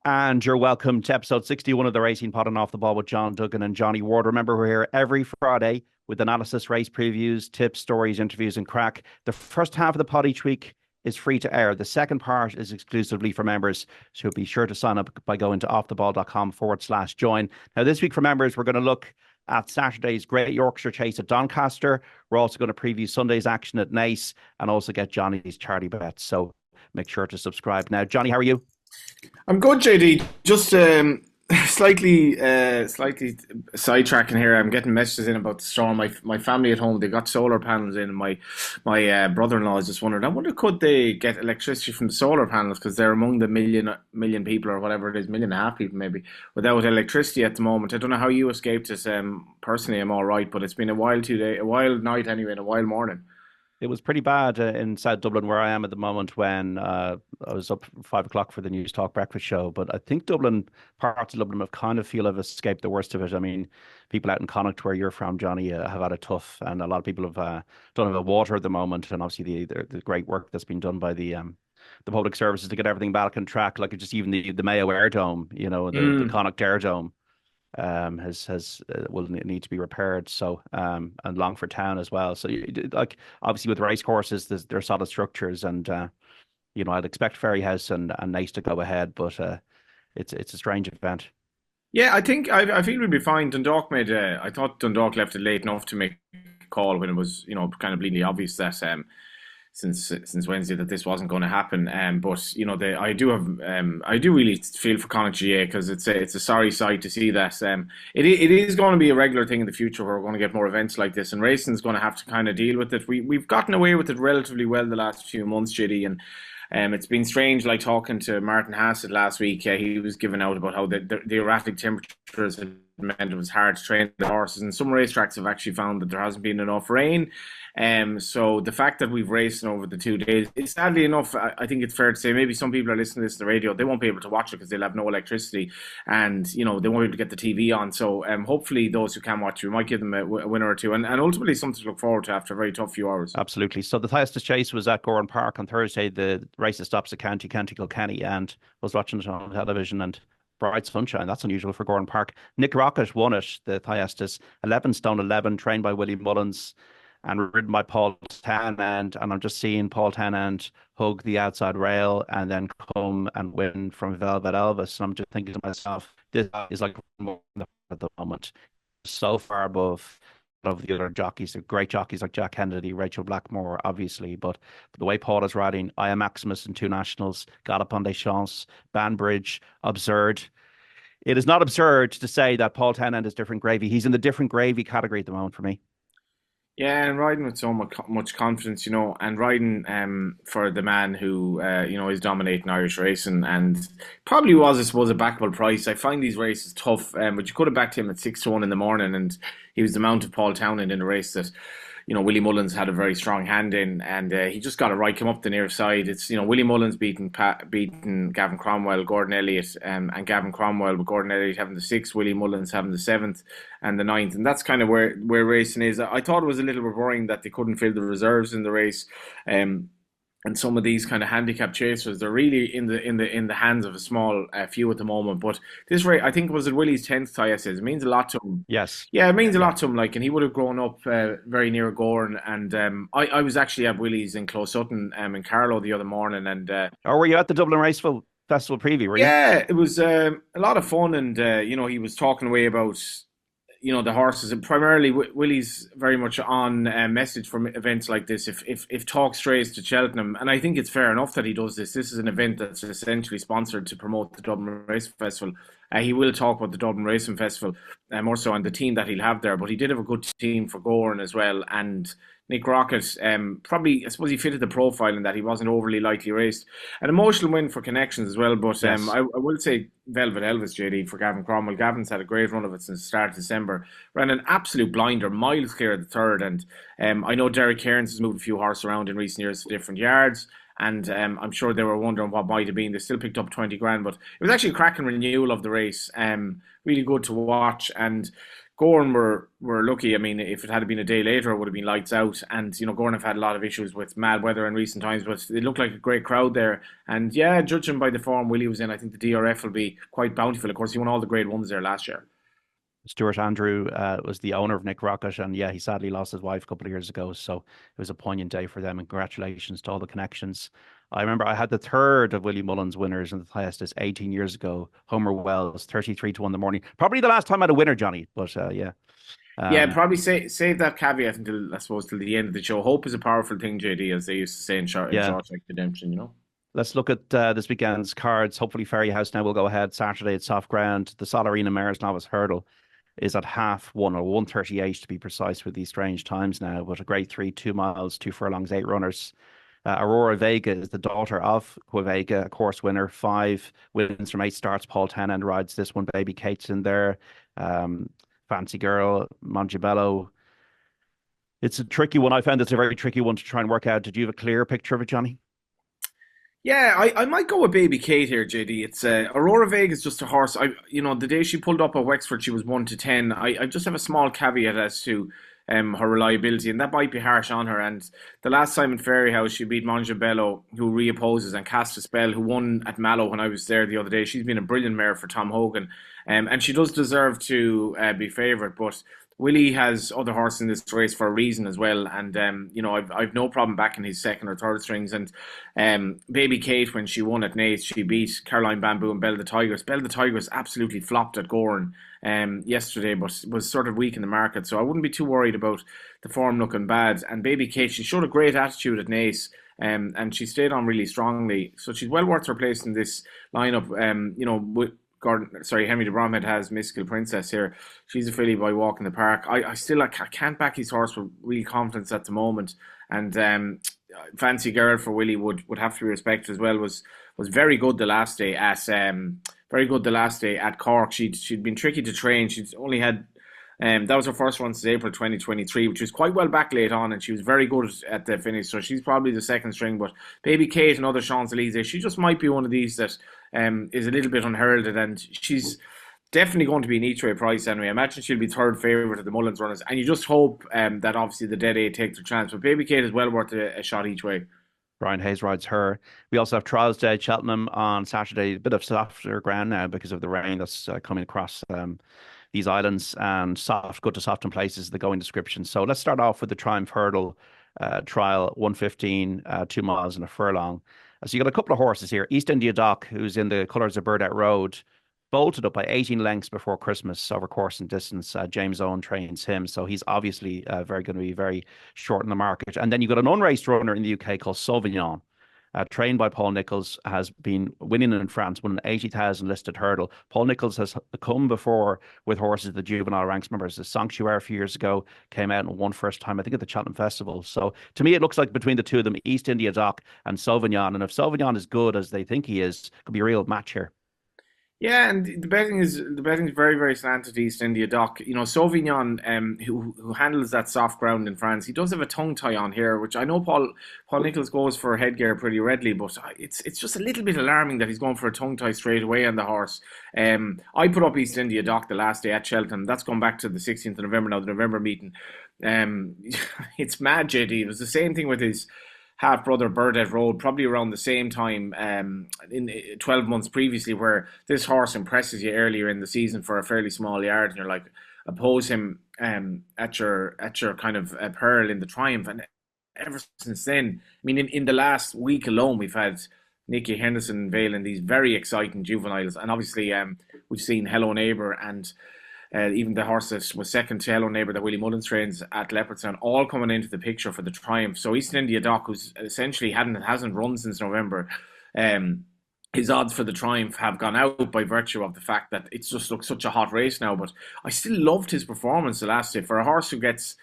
And you're welcome to episode 61 of the Racing Pod and Off the Ball with John Duggan and Johnny Ward. Remember, we're here every Friday with analysis, race previews, tips, stories, interviews, and crack. The first half of the pod each week is free to air. The second part is exclusively for members. So be sure to sign up by going to offtheball.com/join. Now, this week for members, we're going to look at Saturday's Great Yorkshire Chase at Doncaster. We're also going to preview Sunday's action at Naas and also get Johnny's charity bets. So make sure to subscribe. Now, Johnny, how are you? I'm good, JD. Just slightly sidetracking here. I'm getting messages in about the storm. My family at home, they got solar panels in. And my brother-in-law is just wondering. I wonder, could they get electricity from the solar panels, because they're among the million people, or whatever it is, million and a half people maybe, without electricity at the moment. I don't know how you escaped it. Personally, I'm all right, but it's been a wild night anyway, and a wild morning. It was pretty bad in South Dublin, where I am at the moment, when I was up at 5 o'clock for the News Talk breakfast show. But I think parts of Dublin have kind of feel have escaped the worst of it. I mean, people out in Connacht, where you're from, Johnny, have had it tough, and a lot of people don't have the water at the moment. And obviously, the great work that's been done by the public services to get everything back on track, like just even the Mayo Air Dome, the Mm. Connacht Air Dome has will need to be repaired. So and Longford Town as well. So like obviously with race courses, there's solid structures, and I'd expect Fairyhouse and Naas to go ahead, but it's a strange event. Yeah, I feel we'd be fine. I thought Dundalk left it late enough to make a call when it was, kind of bleedingly obvious that since Wednesday that this wasn't going to happen. But I do really feel for Connacht GA, because it's a sorry sight to see that. It is going to be a regular thing in the future, where we're going to get more events like this, and racing's going to have to kind of deal with it. We've gotten away with it relatively well the last few months, JD, and it's been strange, like talking to Martin Hassett last week. He was giving out about how the erratic temperatures had meant it was hard to train the horses, and some racetracks have actually found that there hasn't been enough rain. So the fact that we've raced over the 2 days, sadly enough, I think it's fair to say maybe some people are listening to this on the radio, they won't be able to watch it because they'll have no electricity, and they won't be able to get the TV on. So hopefully those who can watch, we might give them a winner or two, and ultimately something to look forward to after a very tough few hours. Absolutely. So the Thyestes Chase was at Gowran Park on Thursday. The race stops at County Kilkenny, and was watching it on television, and bright sunshine. That's unusual for Gowran Park. Nick Rocket won it, the Thyestes, 11 stone 11, trained by Willie Mullins and ridden by Paul Tannand. And I'm just seeing Paul Tannand hug the outside rail and then come and win from Velvet Elvis. And I'm just thinking to myself, this is like more at the moment, so far above of the other jockeys. They're great jockeys like Jack Kennedy, Rachel Blackmore, obviously, but the way Paul is riding, I Am Maximus in two nationals, Galopin des Champs, Banbridge, absurd. It is not absurd to say that Paul Tennant is different gravy. He's in the different gravy category at the moment for me. Yeah, and riding with so much confidence, and riding for the man who is dominating Irish racing, and probably was, I suppose, a backable price. I find these races tough, but you could have backed him at 6-1 in the morning, and he was the mount of Paul Townend in a race that Willie Mullins had a very strong hand in, and he just got it right, came up the near side. It's, Willie Mullins beating Gavin Cromwell, Gordon Elliott, and Gavin Cromwell, with Gordon Elliott having the sixth, Willie Mullins having the seventh and the ninth, and that's kind of where racing is. I thought it was a little bit worrying that they couldn't fill the reserves in the race. And some of these kind of handicap chasers, they're really in the hands of a small few at the moment. But this race, I think, was it Willie's 10th Thyestes. It means a lot to him. Yes. Yeah, it means a Yeah. lot to him. Like, and he would have grown up very near Gorn. And I was actually at Willie's in Close Sutton in Carlow the other morning. And Or were you at the Dublin Festival preview, were you? yeah, it was a lot of fun. And he was talking away about the horses, and primarily Willie's very much on message from events like this. If talk strays to Cheltenham, and I think it's fair enough that he does this. This is an event that's essentially sponsored to promote the Dublin Racing Festival. He will talk about the Dublin Racing Festival more so, and the team that he'll have there. But he did have a good team for Gorn as well, and Nick Rocket, probably, I suppose he fitted the profile in that he wasn't overly lightly raced. An emotional win for Connections as well, but Yes. I will say Velvet Elvis, JD, for Gavin Cromwell. Gavin's had a great run of it since the start of December. Ran an absolute blinder, miles clear of the third, and I know Derek Cairns has moved a few horses around in recent years to different yards, and I'm sure they were wondering what might have been. They still picked up 20 grand, but it was actually a cracking renewal of the race. Really good to watch, and Gorn were lucky. I mean, if it had been a day later, it would have been lights out. And Gorn have had a lot of issues with mad weather in recent times, but it looked like a great crowd there. And yeah, judging by the form Willie was in, I think the DRF will be quite bountiful. Of course, he won all the Grade Ones there last year. Stuart Andrew was the owner of Nick Rocket, and yeah, he sadly lost his wife a couple of years ago. So it was a poignant day for them, and congratulations to all the connections. I remember I had the third of Willie Mullins winners in the Thyestes 18 years ago. Homer Wells, 33 to 1 in the morning. Probably the last time I had a winner, Johnny, but yeah. Yeah, Um, probably save that caveat until I suppose till the end of the show. Hope is a powerful thing, JD, as they used to say in yeah. Shawshank Redemption. Let's look at this weekend's cards. Hopefully, Fairyhouse now will go ahead Saturday at soft ground. The Sol Arena Mares Novice Hurdle is at half one or 1:38 to be precise with these strange times now, but a great 2 miles, 2 furlongs, 8 runners. Aurora Vega is the daughter of Quavega, a course winner. 5 wins from 8 starts. Paul Tennant rides this one. Baby Kate's in there. Um, Fancy Girl, Mongebello. It's a tricky one. I found it's a very tricky one to try and work out. Did you have a clear picture of it, Johnny? Yeah, I might go with Baby Kate here, JD. It's Aurora Vega is just a horse. The day she pulled up at Wexford, she was 1 to 10. I just have a small caveat as to her reliability, and that might be harsh on her. And the last time in Fairyhouse, she beat Mongebello, who reopposes, and Cast a Spell, who won at Mallow when I was there the other day. She's been a brilliant mare for Tom Hogan, and she does deserve to be favourite, but Willie has other horses in this race for a reason as well, and I've no problem backing his second or third strings. And Baby Kate, when she won at Naas, she beat Caroline Bamboo and Belle the Tigress. Belle the Tigress absolutely flopped at Gorn yesterday, but was sort of weak in the market, so I wouldn't be too worried about the form looking bad. And Baby Kate, she showed a great attitude at Naas. And she stayed on really strongly, so she's well worth her place in this lineup. Henry de Bromhead has Mystical Princess here. She's a filly by Walk in the Park. I can't back his horse with real confidence at the moment. And Fancy Girl for Willie would have to be respected as well. Was very good the last day at Cork. She'd been tricky to train. She'd only had that was her first run since April 2023, which was quite well back late on, and she was very good at the finish. So she's probably the second string. But Baby Kate and other Champs-Élysées, she just might be one of these that is a little bit unheralded, and she's definitely going to be an each way price anyway. I imagine she'll be third favourite of the Mullins runners, and you just hope that obviously the Dead Eight take their chance. But Baby Kate is well worth a shot each way. Brian Hayes rides her. We also have Trials Day at Cheltenham on Saturday. A bit of softer ground now because of the rain that's coming across these islands, and good to soft in places, the going description. So let's start off with the Triumph Hurdle trial, 1:15, 2 miles and a furlong. So you got a couple of horses here. East India Doc, who's in the colours of Burdett Road, bolted up by 18 lengths before Christmas over course and distance. James Owen trains him, so he's obviously going to be very short in the market. And then you've got an unraced runner in the UK called Sauvignon, trained by Paul Nicholls, has been winning in France, won an 80,000 listed hurdle. Paul Nicholls has come before with horses at the juvenile ranks. Remember, the Sanctuary a few years ago came out and won first time, I think, at the Cheltenham Festival. So to me, it looks like between the two of them, East India Doc and Sauvignon. And if Sauvignon is good as they think he is, it could be a real match here. Yeah, and the betting is very, very slanted to East India Doc. Sauvignon, who handles that soft ground in France, he does have a tongue tie on here, which I know Paul Nicholls goes for headgear pretty readily, but it's just a little bit alarming that he's going for a tongue tie straight away on the horse. I put up East India Doc the last day at Cheltenham. That's gone back to the 16th of November now, the November meeting. It's mad, JD. It was the same thing with his half brother Burdett Road, probably around the same time in 12 months previously, where this horse impresses you earlier in the season for a fairly small yard, and you're like, oppose him at your kind of peril in the Triumph. And ever since then, I mean, in the last week alone, we've had Nicky Henderson Vale and these very exciting juveniles, and obviously we've seen Hello Neighbour and even the horse that was second to Hello Neighbour that Willie Mullins trains at Leopardstown, all coming into the picture for the Triumph. So East India Doc, who's essentially hasn't run since November, his odds for the Triumph have gone out by virtue of the fact that it's just looks such a hot race now. But I still loved his performance the last day for a horse who gets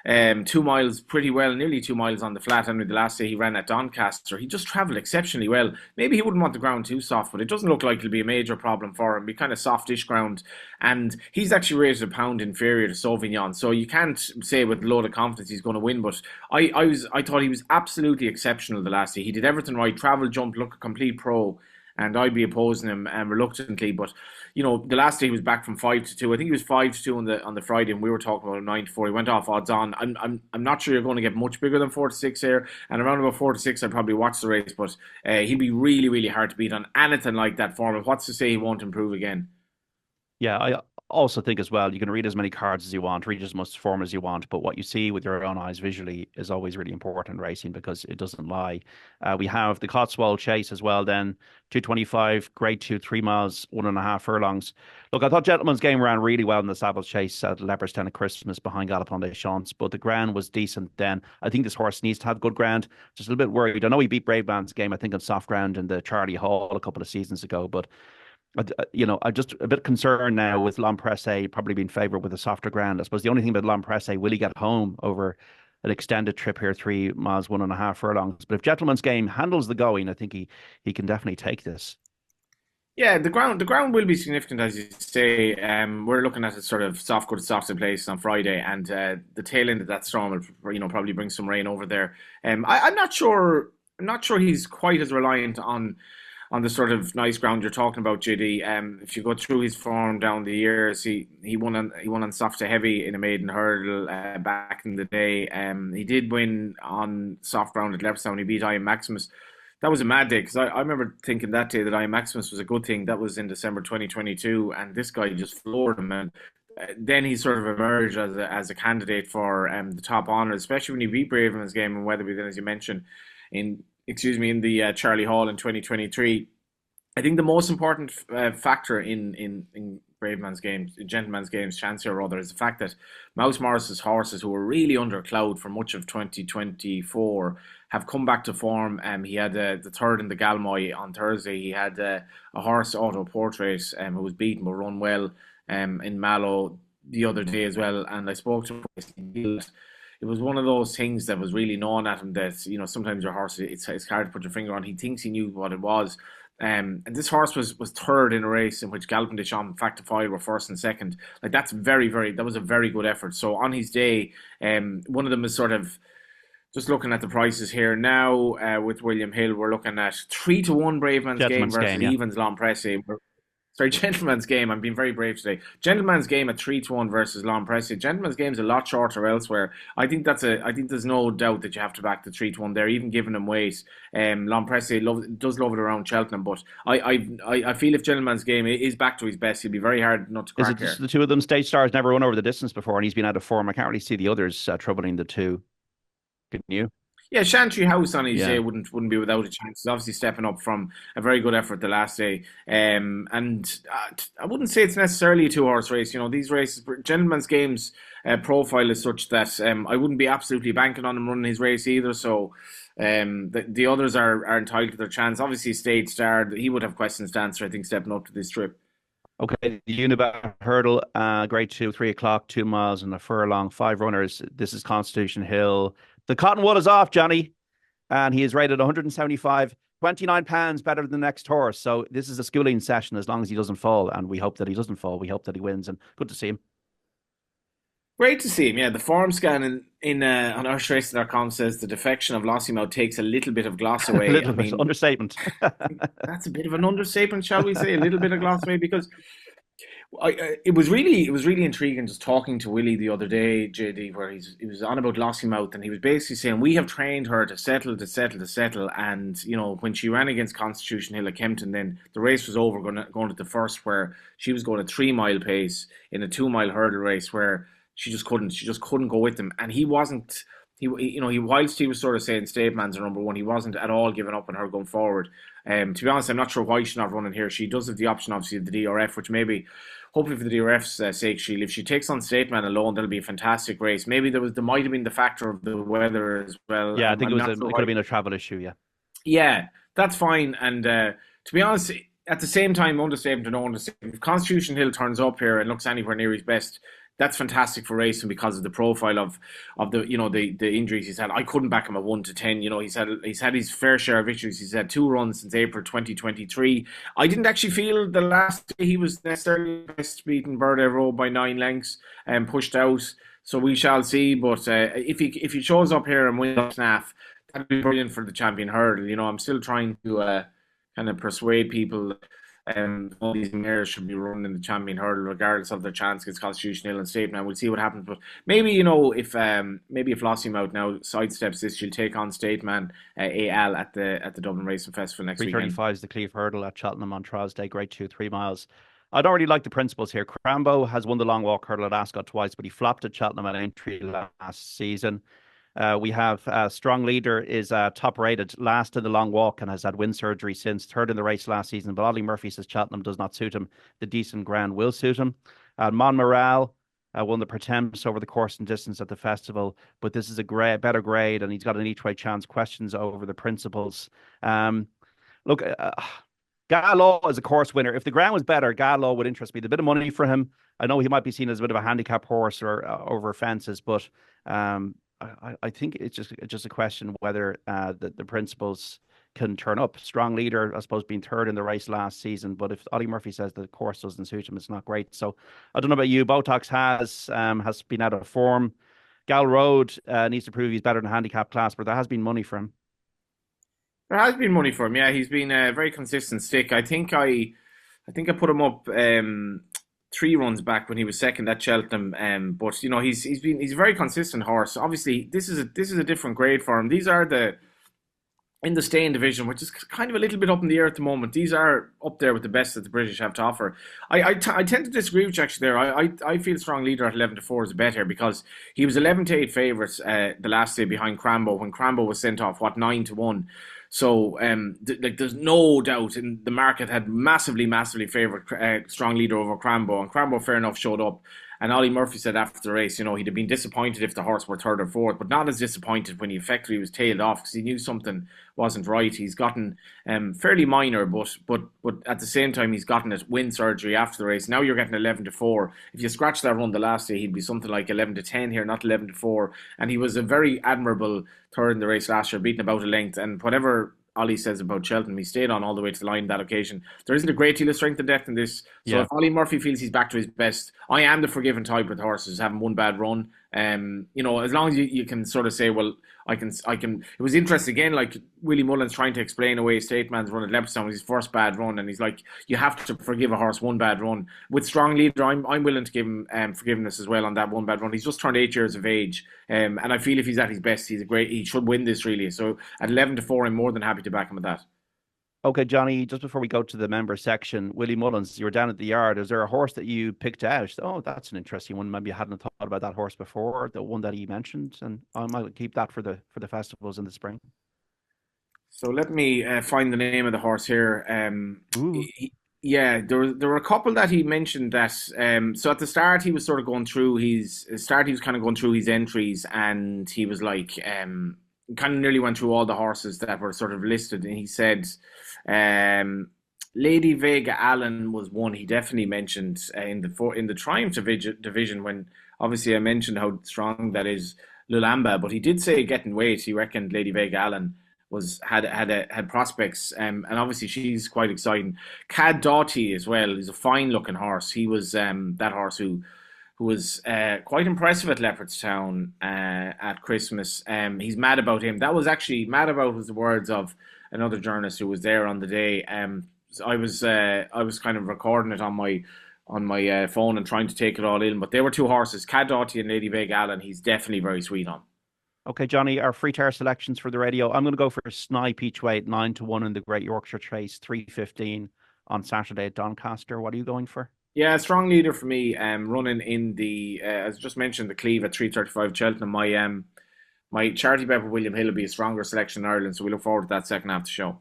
2 miles pretty well, nearly 2 miles on the flat. And the last day he ran at Doncaster, he just travelled exceptionally well. Maybe he wouldn't want the ground too soft, but it doesn't look like it'll be a major problem for him. Be kind of softish ground, and he's actually rated a pound inferior to Sauvignon, so you can't say with a load of confidence he's going to win. But I thought he was absolutely exceptional the last day. He did everything right: travel, jump, look a complete pro. and I'd be opposing him reluctantly. But the last day he was back from 5-2. I think he was 5-2 on the Friday, and we were talking about him 9-4. He went off odds on. I'm not sure you're going to get much bigger than 4-6 here, and around about 4-6, I'd probably watch the race. But he'd be really, really hard to beat on anything like that form. And what's to say he won't improve again? Yeah, I also think as well, you can read as many cards as you want, read as much form as you want, but what you see with your own eyes visually is always really important in racing because it doesn't lie. We have the Cotswold Chase as well, then 225, grade 2, 3 miles, 1.5 furlongs. Look, I thought Gentleman's Game ran really well in the Savile Chase at Leopardstown at Christmas behind Galopin des Champs, but the ground was decent then. I think this horse needs to have good ground. Just a little bit worried. I know he beat Brave Man's Game, I think, on soft ground in the Charlie Hall a couple of seasons ago, but I'm just a bit concerned now with L'Impresse probably being favoured with a softer ground. I suppose the only thing about L'Impresse, will he get home over an extended trip here, 3 miles, 1.5 furlongs? But if Gentleman's Game handles the going, I think he can definitely take this. Yeah, the ground will be significant, as you say. We're looking at a sort of soft, good, soft place on Friday, and the tail end of that storm will, probably bring some rain over there. I'm not sure. I'm not sure he's quite as reliant on the sort of nice ground you're talking about, JD. If you go through his form down the years, he won on soft to heavy in a maiden hurdle back in the day. He did win on soft ground at Leopardstown. He beat Iron Maximus. That was a mad day because I remember thinking that day that Iron Maximus was a good thing. That was in December 2022, and this guy just floored him. And then he sort of emerged as a candidate for the top honour, especially when he beat Bravenman's Game and Weatherby. Then, as you mentioned, in the Charlie Hall in 2023. I think the most important factor in Braveman's Game, Gentleman's Game's chance here, rather, is the fact that Mouse Morris's horses, who were really under cloud for much of 2024, have come back to form. He had the third in the Galmoy on Thursday. He had a horse, Auto Portrait, who was beaten but run well in Mallow the other day as well. And I spoke to him. It was one of those things that was really gnawing at him that, sometimes your horse, it's hard to put your finger on. He thinks he knew what it was. And this horse was third in a race in which Galopin des Champs, Factified were first and second. Like, that was a very good effort. So on his day, one of them is sort of just looking at the prices here now with William Hill. We're looking at 3-1 Braveman's Game versus Evans L'Impresse. Sorry, Gentleman's Game. I'm being very brave today. Gentleman's Game at 3-1 versus L'Impresse. Gentleman's Game's a lot shorter elsewhere. I think there's no doubt that you have to back the 3-1 there, even giving him weight. L'Impresse does love it around Cheltenham, but I feel if Gentleman's Game is back to his best, he'll be very hard not to crack. Is it just the two of them? State Stars never run over the distance before, and he's been out of form. I can't really see the others troubling the two. Can you? Yeah, Chantry House on his day wouldn't be without a chance. He's obviously stepping up from a very good effort the last day. And I wouldn't say it's necessarily a two-horse race. These races, Gentleman's Game's profile is such that I wouldn't be absolutely banking on him running his race either. So the others are entitled to their chance. Obviously, State Star, he would have questions to answer, I think, stepping up to this trip. Okay, the Unibet Hurdle, grade 2, 3 o'clock, 2 miles and a furlong, 5 runners. This is Constitution Hill. The cottonwood is off, Johnny, and he is rated 175, 29 pounds better than the next horse. So this is a schooling session as long as he doesn't fall, and we hope that he doesn't fall. We hope that he wins, and good to see him. Great to see him, yeah. The form scan in on outracing.com says the defection of Lossiemouth takes a little bit of gloss away. A little bit, understatement. That's a bit of an understatement, shall we say? A little bit of gloss away, because it was really intriguing just talking to Willie the other day, JD, where he was on about Lossiemouth, and he was basically saying we have trained her to settle, and when she ran against Constitution Hill at Kempton, then the race was over, going to the first, where she was going a 3-mile pace in a 2-mile hurdle race where she just couldn't go with him, and he wasn't. Whilst he was sort of saying Stateman's are number one, he wasn't at all giving up on her going forward. To be honest, I'm not sure why she's not running here. She does have the option, obviously, of the DRF, which maybe, hopefully for the DRF's sake, if she takes on Stateman alone, that'll be a fantastic race. Maybe there might have been the factor of the weather as well. Yeah, I think it could have been a travel issue, yeah. Yeah, that's fine. And to be honest, at the same time, understatement to no understatement, if Constitution Hill turns up here and looks anywhere near his best, that's fantastic for racing because of the profile of the injuries he's had. I couldn't back him at 1-10. He's had his fair share of victories. He's had 2 runs since April 2023. I didn't actually feel the last day he was necessarily best, beaten Bird Road by 9 lengths and pushed out. So we shall see. But if he shows up here and wins up snaff, that'd be brilliant for the champion hurdle. I'm still trying to kind of persuade people all these mares should be running in the champion hurdle regardless of their chance against Constitution Hill and State. Now we'll see what happens, but maybe if Lossiemouth now sidesteps this, she'll take on Stateman AL at the Dublin Racing Festival next weekend. 3:35 is the Cleeve Hurdle at Cheltenham on Trials Day, grade 2, 3 miles. I don't really like the principles here. Crambo has won the long walk hurdle at Ascot twice, but he flopped at Cheltenham at entry last season. We have Strong Leader is top rated, last in the long walk and has had wind surgery since, third in the race last season. But Ollie Murphy says Cheltenham does not suit him. The decent ground will suit him. Monmoral won the Pertemps over the course and distance at the festival, but this is a better grade and he's got an each way chance. Questions over the principles. Look, Gallo is a course winner. If the ground was better, Gallo would interest me. The bit of money for him. I know he might be seen as a bit of a handicap horse or over fences, but I think it's just a question whether the principals can turn up. Strong Leader, I suppose, being third in the race last season, but if Ollie Murphy says the course doesn't suit him, it's not great. So I don't know about you. Botox has been out of form. Gal Road needs to prove he's better than handicap class, but there has been money for him. There has been money for him. Yeah, he's been a very consistent stick. I think I put him up 3 runs back when he was second at Cheltenham. But he's a very consistent horse. Obviously, this is a different grade for him. These are in the staying division, which is kind of a little bit up in the air at the moment. These are up there with the best that the British have to offer. I tend to disagree with you actually there. I feel Strong Leader at 11-4 is better because he was 11-8 favourites the last day behind Crambo when Crambo was sent off 9-1. So there's no doubt in the market had massively favoured Strong Leader over Crambo, and Crambo fair enough showed up. And Ollie Murphy said after the race, he'd have been disappointed if the horse were third or fourth, but not as disappointed when he effectively was tailed off because he knew something wasn't right. He's gotten fairly minor, but at the same time he's gotten it wind surgery after the race. Now you're getting 11-4. If you scratch that run the last day, he'd be something like 11-10 here, not 11-4. And he was a very admirable third in the race last year, beating about a length. And whatever Ollie says about Cheltenham, he stayed on all the way to the line that occasion. There isn't a great deal of strength and depth in this. So if Ollie Murphy feels he's back to his best, I am the forgiven type with horses, having one bad run. As long as you can sort of say, well, I can. It was interesting again, like Willie Mullins trying to explain away Stateman's run at Leopardstown was his first bad run, and he's like, you have to forgive a horse one bad run. With Strong Leader, I'm willing to give him forgiveness as well on that one bad run. He's just turned 8 years of age, and I feel if he's at his best, he should win this really. So at 11-4, I'm more than happy to back him with that. Okay, Johnny, just before we go to the member section, Willie Mullins, you were down at the yard. Is there a horse that you picked out? Oh, that's an interesting one. Maybe you hadn't thought about that horse before, the one that he mentioned, and I might keep that for the festivals in the spring. So let me find the name of the horse here. There were a couple that he mentioned that. So at the start, he was sort of going through he was kind of going through his entries, and he was like, kind of nearly went through all the horses that were sort of listed, and he said, Lady Vega Allen was one he definitely mentioned in the Triumph division when obviously I mentioned how strong that is Lulamba, but he did say getting weight. He reckoned Lady Vega Allen had prospects, and obviously she's quite exciting. Cad Doughty as well is a fine looking horse. He was that horse who was quite impressive at Leopardstown at Christmas. He's mad about him. That was actually mad about was the words of another journalist who was there on the day. So I was kind of recording it on my phone and trying to take it all in. But there were 2 horses, Cad Doughty and Lady Vega Allen. He's definitely very sweet on. Okay, Johnny, our free tire selections for the radio. I'm going to go for Snipe each way at 9-1 in the Great Yorkshire Chase, 3:15 on Saturday at Doncaster. What are you going for? Yeah, Strong Leader for me. Running in the as just mentioned, the Cleeve at 3:35 Cheltenham. My charity bet with William Hill will be a stronger selection in Ireland, so we look forward to that second half of the show.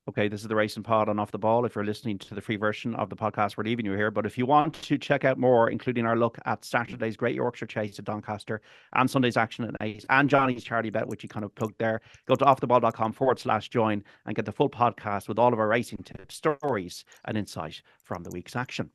Okay, this is the Racing Pod on Off the Ball. If you're listening to the free version of the podcast, we're leaving you here. But if you want to check out more, including our look at Saturday's Great Yorkshire Chase at Doncaster and Sunday's action at 8 and Johnny's charity bet, which you kind of plugged there, go to offtheball.com/join and get the full podcast with all of our racing tips, stories, and insight from the week's action.